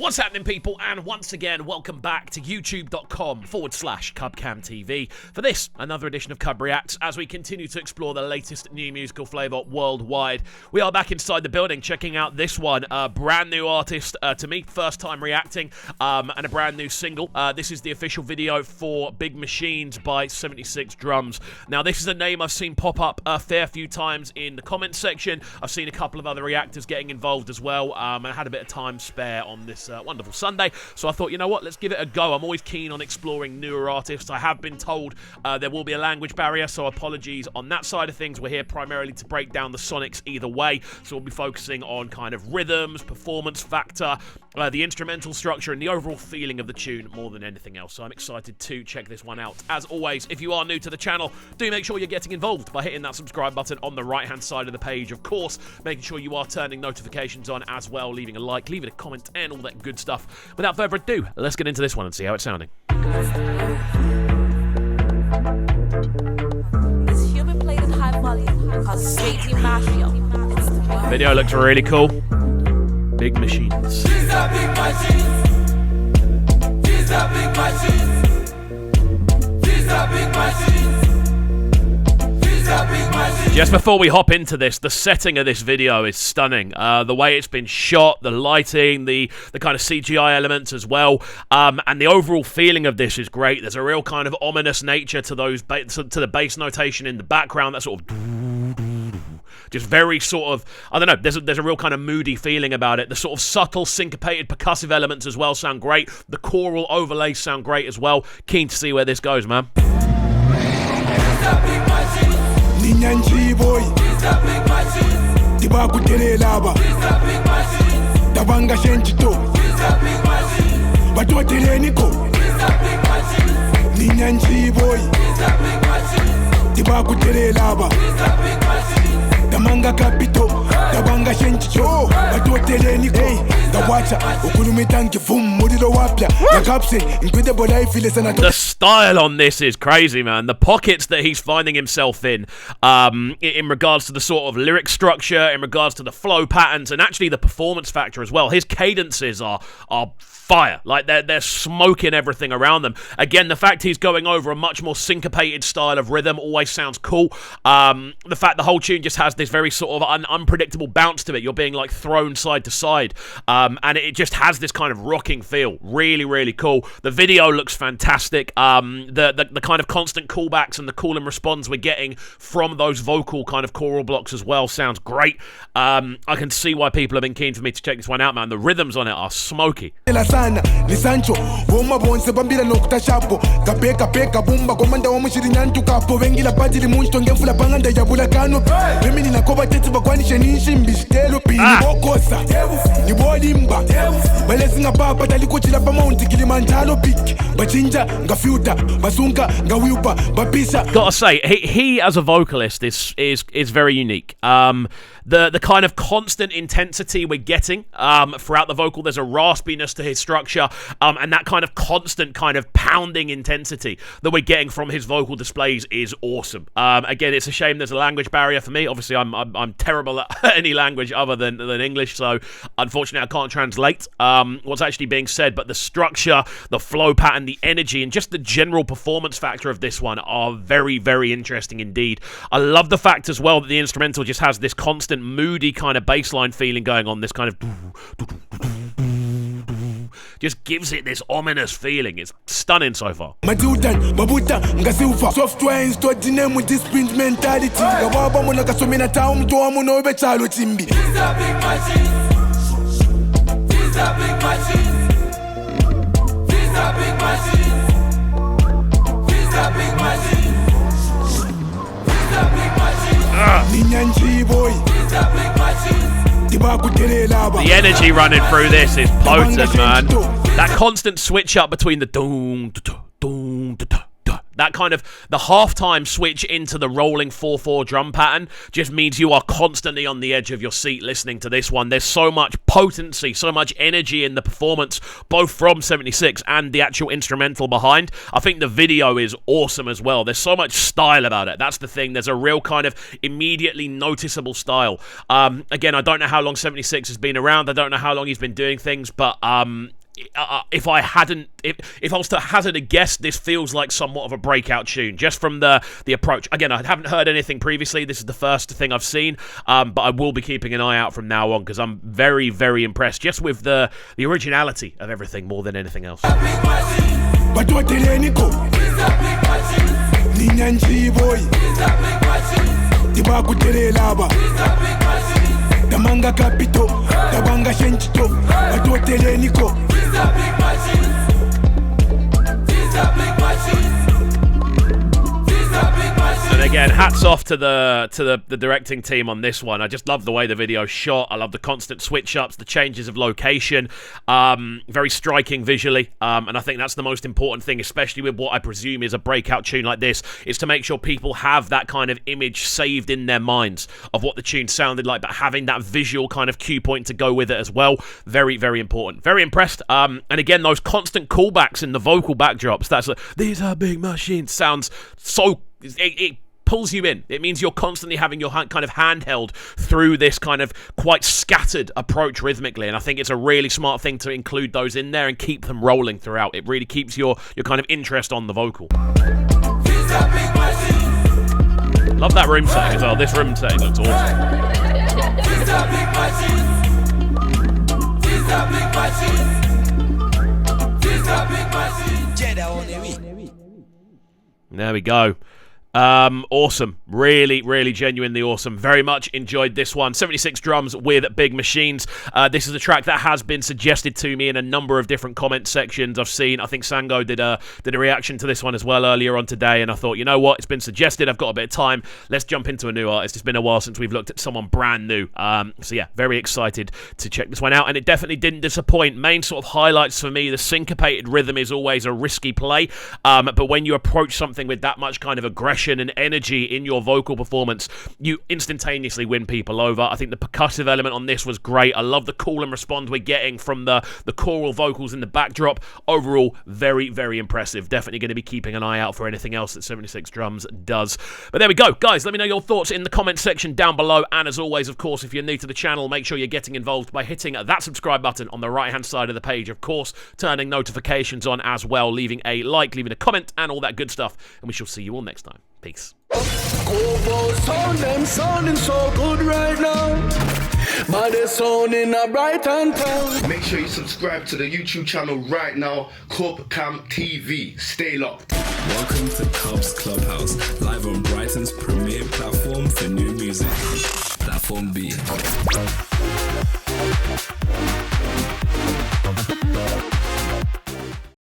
What's happening, people? And once again, welcome back to youtube.com/CubCamTV for this, another edition of CUBREACTS, as we continue to explore the latest new musical flavour worldwide. We are back inside the building, checking out this one, a brand new artist to me, first time reacting, and a brand new single. This is the official video for Big Machines by 76 Drums. Now, this is a name I've seen pop up a fair few times in the comments section. I've seen a couple of other reactors getting involved as well, and I had a bit of time spare on this wonderful Sunday, so I thought, you know what, let's give it a go. I'm always keen on exploring newer artists. I have been told there will be a language barrier, so apologies on that side of things. We're here primarily to break down the sonics either way, so we'll be focusing on kind of rhythms, performance factor, the instrumental structure, and the overall feeling of the tune more than anything else. So I'm excited to check this one out. As always, if you are new to the channel, do make sure you're getting involved by hitting that subscribe button on the right hand side of the page, of course, making sure you are turning notifications on as well, leaving a like, leaving a comment, and all that good stuff. Without further ado, let's get into this one and see how it's sounding. Video looks really cool. Big Machines. These are big machines. These are big machines. These are big machines. These are big machines. Just before we hop into this, the setting of this video is stunning. The way it's been shot, the lighting, the kind of CGI elements as well, and the overall feeling of this is great. There's a real kind of ominous nature to those to the bass notation in the background. That sort of just very sort of, I don't know, there's a real kind of moody feeling about it. The sort of subtle syncopated percussive elements as well sound great. The choral overlays sound great as well. Keen to see where this goes, man. These are big machines. These are big machines. These are big machines. These are big machines. These are big machines. These are big machines. Damanga kapito, dabanga shenchicho, batoteleni ko, dawacha, ukulumitangi vum, mudilo wapya, yakapse, incredible life ile sana. The style on this is crazy, man. The pockets that he's finding himself in regards to the sort of lyric structure, in regards to the flow patterns, and actually the performance factor as well. His cadences are fire. Like, they're smoking everything around them. Again, the fact he's going over a much more syncopated style of rhythm always sounds cool. The fact the whole tune just has this very sort of unpredictable bounce to it. You're being like thrown side to side, and it just has this kind of rocking feel. Really, really cool. The video looks fantastic. The kind of constant callbacks and the call and response we're getting from those vocal kind of choral blocks as well sounds great. I can see why people have been keen for me to check this one out, man. The rhythms on it are smoky. Lisancho, Boma bonse bambila nokta shapo, kapeka peka bumba komanda wa mushirinyantu kapo, vengila padili munsto ngemfula banganda ya bulakano, vemini na koba tete bakwani sheninshi mbishtelo pini bokosa, ni bolimba, balezinga papa talikuchila pa Mount Kilimanjaro peak, bachinja ngafiuta, basunga ngawiupa, babisha. Gotta say, he as a vocalist is very unique. The kind of constant intensity we're getting throughout the vocal, there's a raspiness to his structure, and that kind of constant kind of pounding intensity that we're getting from his vocal displays is awesome. Again, it's a shame there's a language barrier for me. Obviously, I'm terrible at any language other than English, so unfortunately I can't translate what's actually being said, but the structure, the flow pattern, the energy, and just the general performance factor of this one are very, very interesting indeed. I love the fact as well that the instrumental just has this constant moody kind of bassline feeling going on, this kind of just gives it this ominous feeling. It's stunning so far. Software installed dinner with this print mentality. These are big machines. These are big machines. These are big machines. These are big machines. These are big machines. These are big machines. These are big machines. The energy running through this is potent, man. That constant switch up between the doom, That kind of, the halftime switch into the rolling 4/4 drum pattern just means you are constantly on the edge of your seat listening to this one. There's so much potency, so much energy in the performance, both from 76 and the actual instrumental behind. I think the video is awesome as well. There's so much style about it. That's the thing. There's a real kind of immediately noticeable style. Again, I don't know how long 76 has been around. I don't know how long he's been doing things, but if I was to hazard a guess, this feels like somewhat of a breakout tune, just from the approach. Again, I haven't heard anything previously. This is the first thing I've seen, but I will be keeping an eye out from now on, because I'm very, very impressed just with the originality of everything more than anything else. Damanga capito, dabanga shenchito, atotele niko. This a big machine. This a big machine. And again, hats off to the directing team on this one. I just love the way the video's shot. I love the constant switch-ups, the changes of location. Very striking visually. And I think that's the most important thing, especially with what I presume is a breakout tune like this, is to make sure people have that kind of image saved in their minds of what the tune sounded like, but having that visual kind of cue point to go with it as well. Very, very important. Very impressed. And again, those constant callbacks in the vocal backdrops. That's these are big machines. Sounds so... It pulls you in. It means you're constantly having your kind of handheld through this kind of quite scattered approach rhythmically, and I think it's a really smart thing to include those in there and keep them rolling throughout. It really keeps your kind of interest on the vocal. Love that room setting as well. This room setting looks awesome. There we go. Awesome. Really, really genuinely awesome. Very much enjoyed this one. 76 drums with big machines. This is a track that has been suggested to me in a number of different comment sections I've seen. I think Sango did a reaction to this one as well earlier on today, and I thought, you know what, it's been suggested, I've got a bit of time, let's jump into a new artist. It's been a while since we've looked at someone brand new. So yeah, very excited to check this one out, and it definitely didn't disappoint. Main sort of highlights for me, the syncopated rhythm is always a risky play, but when you approach something with that much kind of aggression and energy in your vocal performance, you instantaneously win people over. I think the percussive element on this was great. I love the call and respond we're getting from the choral vocals in the backdrop. Overall, very, very impressive. Definitely going to be keeping an eye out for anything else that 76 Drums does. But there we go. Guys, let me know your thoughts in the comment section down below. And as always, of course, if you're new to the channel, make sure you're getting involved by hitting that subscribe button on the right-hand side of the page. Of course, turning notifications on as well, leaving a like, leaving a comment, and all that good stuff. And we shall see you all next time. Peace. Sounding so good right now. Man, they're sounding a bright and town. Make sure you subscribe to the YouTube channel right now, CUBREACTS TV. Stay locked. Welcome to Cubs Clubhouse, live on Brighton's premier platform for new music. Platform B.